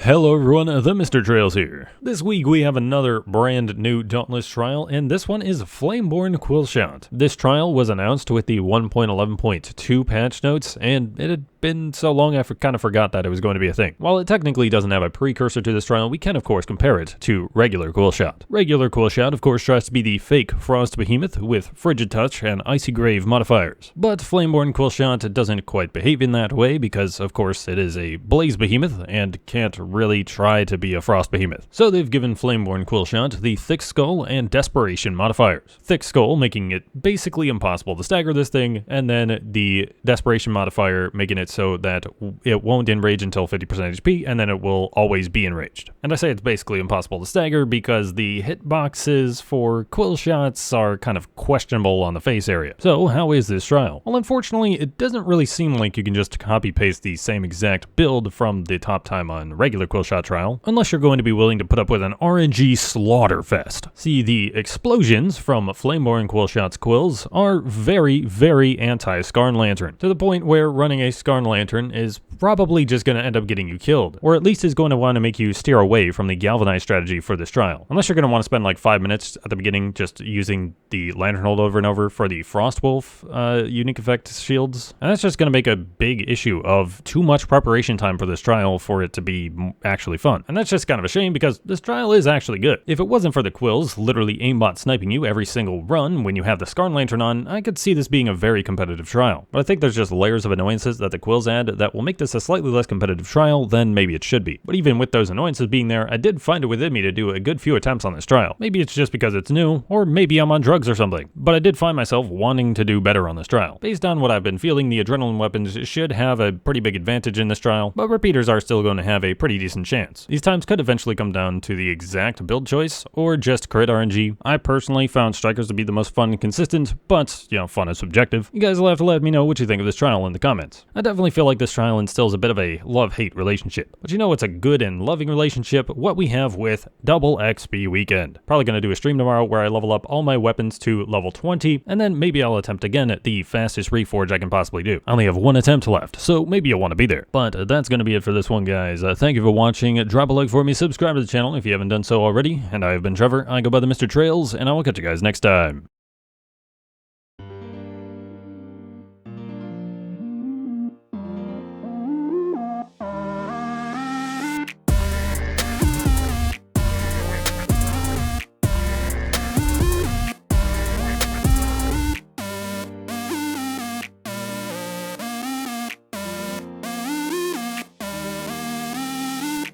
Hello everyone, TheMrTrails here. This week we have another brand new Dauntless trial, and this one is FLAMEBORNE QUILLSHOT. This trial was announced with the 1.11.2 patch notes, and it had been so long I kind of forgot that it was going to be a thing. While it technically doesn't have a precursor to this trial, we can of course compare it to regular QUILLSHOT. Regular QUILLSHOT of course tries to be the fake Frost Behemoth with Frigid Touch and Icy Grave modifiers. But FLAMEBORNE QUILLSHOT doesn't quite behave in that way because of course it is a Blaze Behemoth and can't really try to be a Frost Behemoth. So they've given FLAMEBORNE QUILLSHOT the Thick Skull and Desperation modifiers. Thick Skull making it basically impossible to stagger this thing, and then the Desperation modifier making it so that it won't enrage until 50% HP, and then it will always be enraged. And I say it's basically impossible to stagger because the hitboxes for QUILLSHOTs are kind of questionable on the face area. So how is this trial? Well, unfortunately, it doesn't really seem like you can just copy-paste the same exact build from the top time on regular QUILLSHOT trial, unless you're going to be willing to put up with an RNG slaughter fest. See, the explosions from FLAMEBORNE QUILLSHOT's quills are very, very anti-Skarn Lantern, to the point where running a Skarn Lantern is probably just going to end up getting you killed, or at least is going to want to make you steer away from the Galvanize strategy for this trial. Unless you're going to want to spend like 5 minutes at the beginning just using the Lantern Hold over and over for the Frostwolf unique effect shields, and that's just going to make a big issue of too much preparation time for this trial for it to be actually fun. And that's just kind of a shame because this trial is actually good. If it wasn't for the quills literally aimbot sniping you every single run when you have the Skarn Lantern on, I could see this being a very competitive trial. But I think there's just layers of annoyances that the quills add that will make this a slightly less competitive trial than maybe it should be. But even with those annoyances being there, I did find it within me to do a good few attempts on this trial. Maybe it's just because it's new, or maybe I'm on drugs or something. But I did find myself wanting to do better on this trial. Based on what I've been feeling, the adrenaline weapons should have a pretty big advantage in this trial, but repeaters are still going to have a pretty decent chance. These times could eventually come down to the exact build choice, or just crit RNG. I personally found strikers to be the most fun and consistent, but, you know, fun is subjective. You guys will have to let me know what you think of this trial in the comments. I definitely feel like this trial instills a bit of a love-hate relationship, but you know it's a good and loving relationship, what we have with Double XP Weekend. Probably going to do a stream tomorrow where I level up all my weapons to level 20, and then maybe I'll attempt again at the fastest reforge I can possibly do. I only have one attempt left, so maybe you'll want to be there. But that's going to be it for this one, guys. Thank you for watching. Drop a like for me, subscribe to the channel if you haven't done so already, and I have been Trevor. I go by TheMrTrails, and I will catch you guys next time.